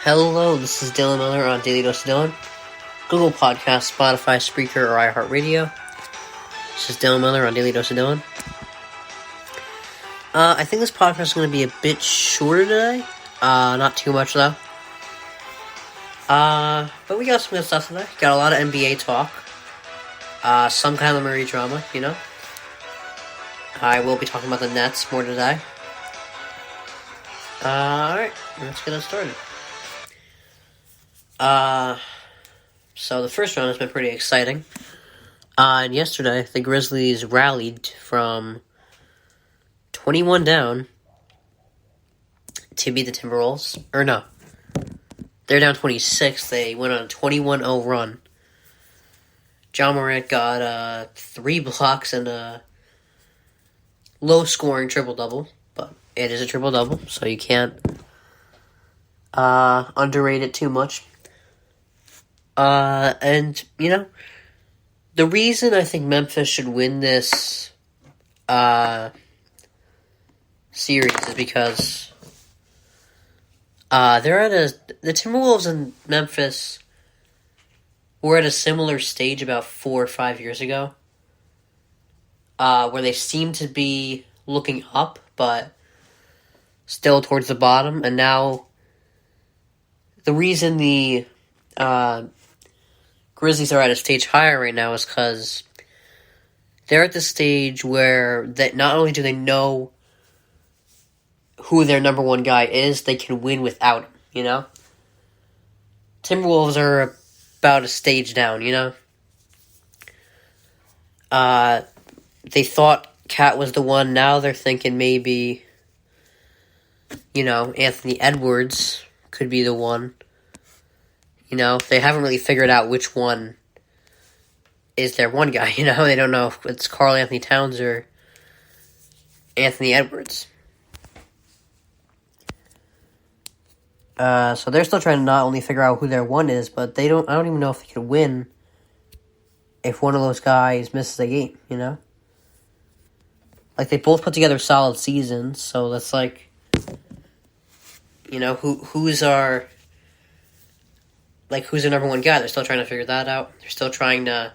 Hello, this is Dylan Miller on Daily Dose of Dylan, Google Podcast, Spotify, Spreaker, or iHeartRadio. This is Dylan Miller on Daily Dose of Dylan. I think this podcast is going to be a bit shorter today. Not too much though. But we got some good stuff today. Got a lot of NBA talk. Some Kyler Murray drama, you know. I will be talking about the Nets more today. Alright, let's get it started. So the first round has been pretty exciting. And yesterday, the Grizzlies rallied from 21 down to beat the Timberwolves. Or no, they're down 26. They went on a 21-0 run. Ja Morant got 3 blocks and a low-scoring triple-double. But it is a triple-double, so you can't underrate it too much. And, you know, the reason I think Memphis should win this series is because the Timberwolves and Memphis were at a similar stage about 4 or 5 years ago, where they seemed to be looking up, but still towards the bottom. And now the reason the Grizzlies are at a stage higher right now is because they're at the stage where that not only do they know who their number one guy is, they can win without him, you know? Timberwolves are about a stage down, you know? They thought Cat was the one. Now they're thinking maybe, you know, Anthony Edwards could be the one. You know, they haven't really figured out which one is their one guy, you know? They don't know if it's Karl Anthony Towns or Anthony Edwards. So they're still trying to not only figure out who their one is, but I don't even know if they could win if one of those guys misses a game, you know? Like, they both put together solid seasons, so that's like, you know, who's their number one guy? They're still trying to figure that out. They're still trying to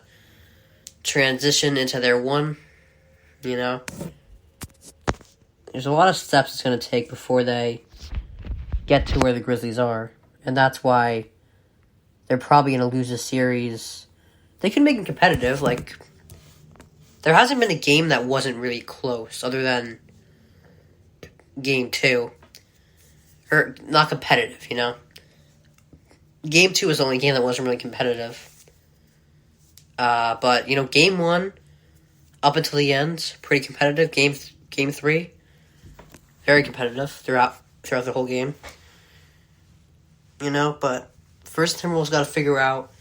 transition into their one, you know? There's a lot of steps it's going to take before they get to where the Grizzlies are. And that's why they're probably going to lose a series. They can make them competitive. Like, there hasn't been a game that wasn't really close other than Game 2. Or, not competitive, you know? Game 2 was the only game that wasn't really competitive. But, you know, Game 1, up until the end, pretty competitive. Game 3, very competitive throughout the whole game. You know, but first Timberwolves got to figure out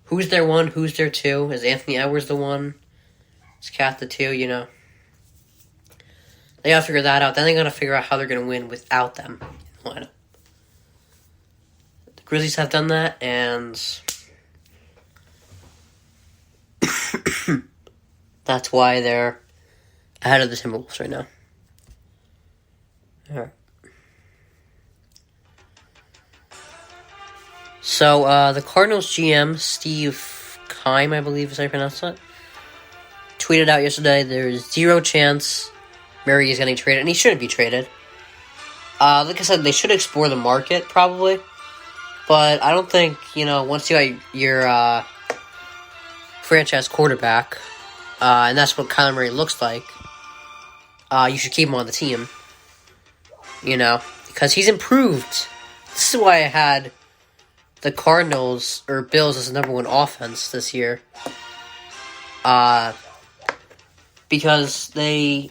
who's their one, who's their two. Is Anthony Edwards the one? Is Cat the two, you know? They got to figure that out. Then they got to figure out how they're going to win without them in the lineup. The Grizzlies have done that, and that's why they're ahead of the Timberwolves right now. Alright. So, the Cardinals GM, Steve Keim, I believe is how you pronounce that, tweeted out yesterday there's zero chance Murray is getting traded, and he shouldn't be traded. Like I said, they should explore the market, probably. But I don't think, you know, once you got your franchise quarterback, and that's what Kyler Murray looks like, you should keep him on the team. You know, because he's improved. This is why I had the Cardinals, or Bills, as the number one offense this year. Because they,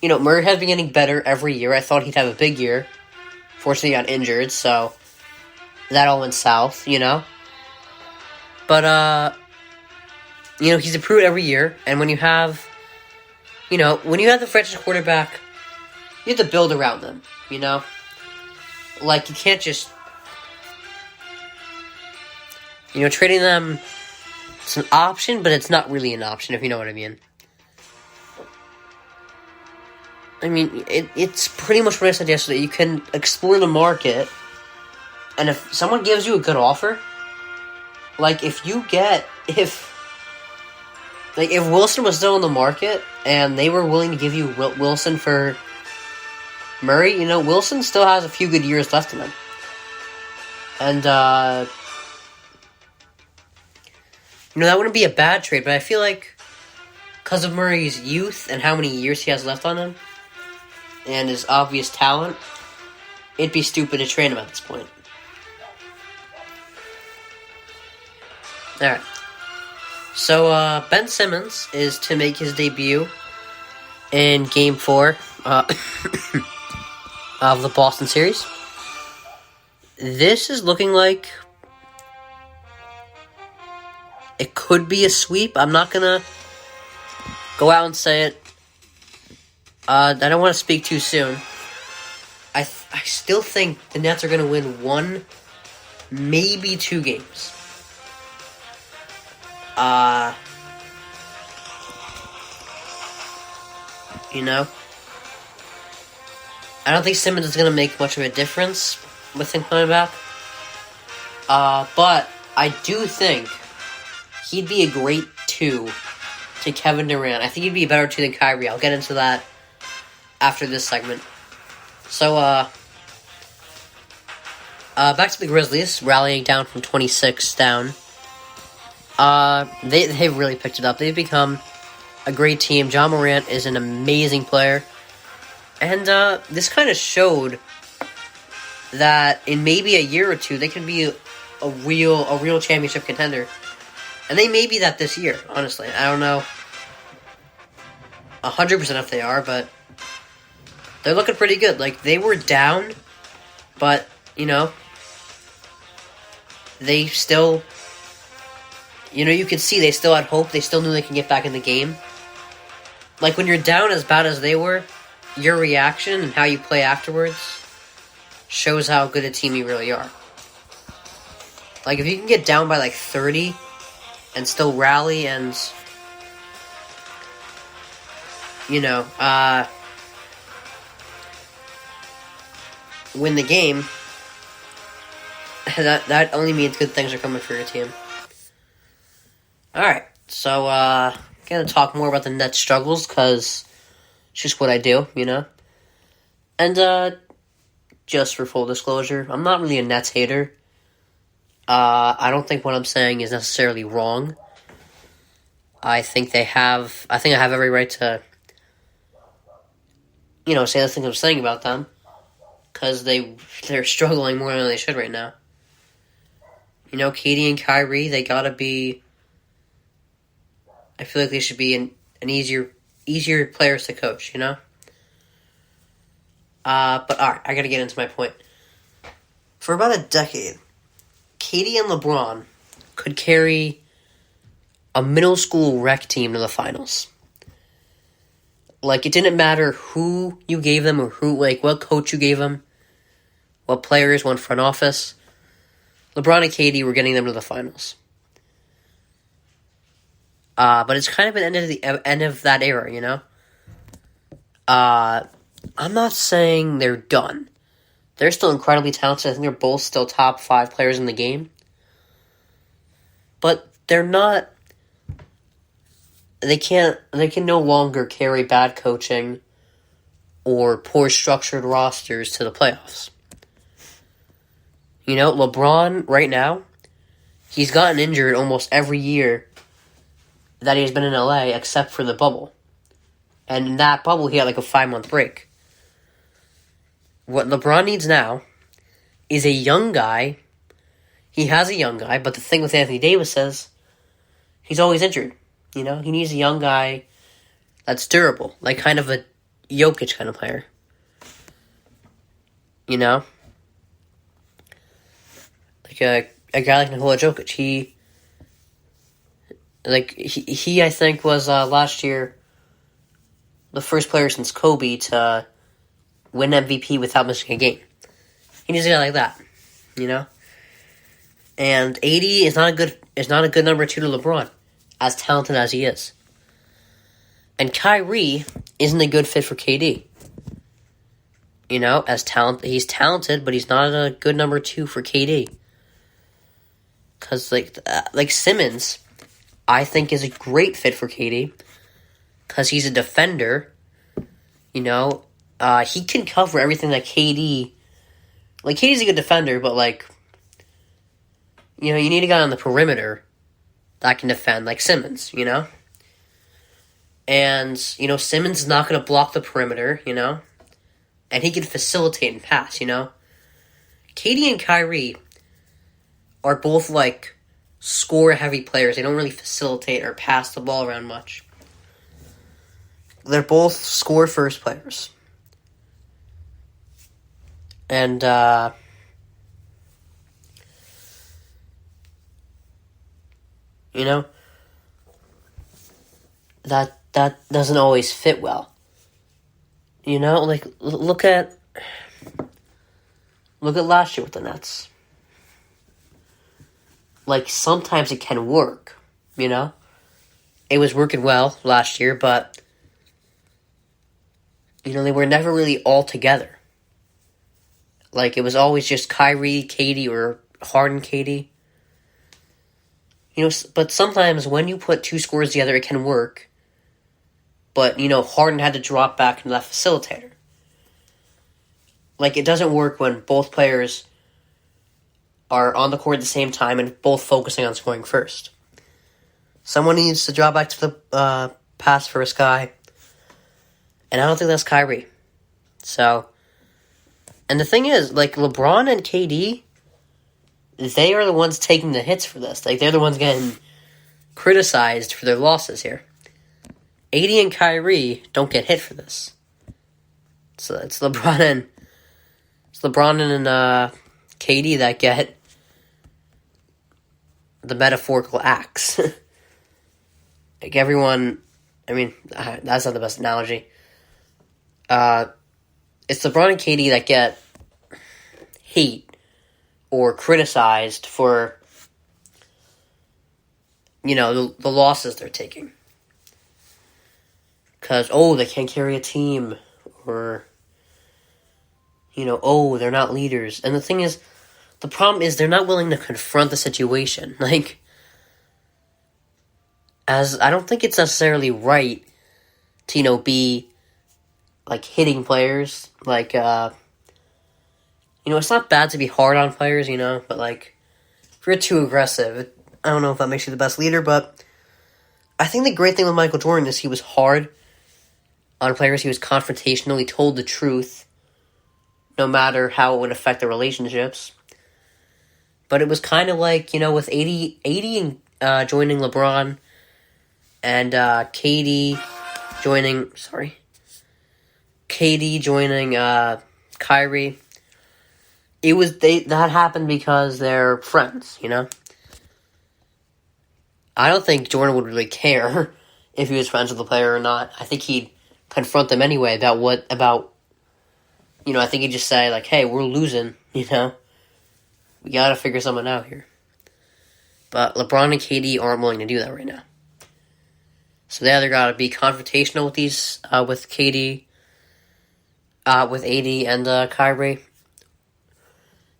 you know, Murray has been getting better every year. I thought he'd have a big year. Fortunately, he got injured, so that all went south, you know. But, you know, he's improved every year, and when you have the franchise quarterback, you have to build around them, you know? Like, you can't just, you know, trading them, it's an option, but it's not really an option, if you know what I mean. I mean, it's pretty much what I said yesterday. You can explore the market And if someone gives you a good offer, like if Wilson was still in the market and they were willing to give you Wilson for Murray, you know, Wilson still has a few good years left in him. And, you know, that wouldn't be a bad trade, but I feel like because of Murray's youth and how many years he has left on him and his obvious talent, it'd be stupid to trade him at this point. Alright. So, Ben Simmons is to make his debut in Game 4 of the Boston series. This is looking like it could be a sweep. I'm not gonna go out and say it. I don't want to speak too soon. I still think the Nets are gonna win 1, maybe 2 games. You know, I don't think Simmons is gonna make much of a difference with him coming back. But I do think he'd be a great 2 to Kevin Durant. I think he'd be a better 2 than Kyrie. I'll get into that after this segment. So, back to the Grizzlies, rallying down from 26 down. They've really picked it up. They've become a great team. Ja Morant is an amazing player. And, this kind of showed that in maybe a year or 2, they could be a real championship contender. And they may be that this year, honestly. I don't know 100% if they are, but they're looking pretty good. Like, they were down, but, you know, they still, you know, you could see they still had hope. They still knew they could get back in the game. Like, when you're down as bad as they were, your reaction and how you play afterwards shows how good a team you really are. Like, if you can get down by, like, 30 and still rally and, you know, win the game, that only means good things are coming for your team. Alright, so, gonna talk more about the Nets' struggles, because it's just what I do, you know? And, just for full disclosure, I'm not really a Nets hater. I don't think what I'm saying is necessarily wrong. I think I have every right to, you know, say the things I'm saying about them, because they're struggling more than they should right now. You know, KD and Kyrie, they gotta be, I feel like they should be an easier players to coach, you know? But alright, I gotta get into my point. For about a decade, KD and LeBron could carry a middle school rec team to the finals. Like, it didn't matter who you gave them or what coach you gave them, what players, what front office. LeBron and KD were getting them to the finals. But it's kind of an end of that era, you know? I'm not saying they're done. They're still incredibly talented. I think they're both still top 5 players in the game. But they're not... They can no longer carry bad coaching or poor structured rosters to the playoffs. You know, LeBron, right now, he's gotten injured almost every year that he's been in LA except for the bubble. And in that bubble, he had like a 5-month break. What LeBron needs now is a young guy. He has a young guy, but the thing with Anthony Davis is he's always injured. You know, he needs a young guy that's durable, like kind of a Jokic kind of player. You know? Like a guy like Nikola Jokic. He I think was last year the first player since Kobe to win MVP without missing a game. He needs a guy like that, you know? And AD is not a good number 2 to LeBron, as talented as he is. And Kyrie isn't a good fit for KD. as talent. He's talented, but he's not a good number 2 for KD. Because, like Simmons, I think is a great fit for KD. Because he's a defender. He can cover everything that KD... Like, KD's a good defender, but, you need a guy on the perimeter that can defend, like Simmons, And, Simmons is not going to block the perimeter, And he can facilitate and pass, KD and Kyrie are both, score-heavy players. They don't really facilitate or pass the ball around much. They're both score-first players. And, that doesn't always fit well. Look at last year with the Nets. Sometimes it can work, It was working well last year, but, they were never really all together. It was always just Kyrie, KD, or Harden, KD. But sometimes when you put two scores together, it can work. But, Harden had to drop back into that facilitator. It doesn't work when both players are on the court at the same time and both focusing on scoring first. Someone needs to drop back to the pass first guy. And I don't think that's Kyrie. So, and the thing is, LeBron and KD, they are the ones taking the hits for this. They're the ones getting criticized for their losses here. AD and Kyrie don't get hit for this. So it's LeBron and KD that get the metaphorical axe. Everyone, that's not the best analogy. It's LeBron and KD that get hate or criticized for, the losses they're taking. Because, they can't carry a team. Or, they're not leaders. And the thing is, the problem is they're not willing to confront the situation. As I don't think it's necessarily right to, be, hitting players. It's not bad to be hard on players, but, if you're too aggressive, I don't know if that makes you the best leader, but I think the great thing with Michael Jordan is he was hard on players. He was confrontational. He told the truth, no matter how it would affect the relationships. But it was kind of with AD joining LeBron and KD joining Kyrie. That happened because they're friends, I don't think Jordan would really care if he was friends with the player or not. I think he'd confront them anyway about I think he'd just say, hey, we're losing, we gotta figure something out here. But LeBron and KD aren't willing to do that right now. So they either gotta be confrontational with with KD, with AD and Kyrie.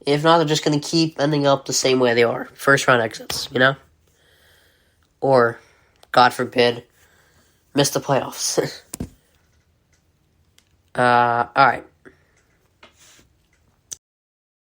If not, they're just gonna keep ending up the same way they are. First round exits, Or, God forbid, miss the playoffs. Alright.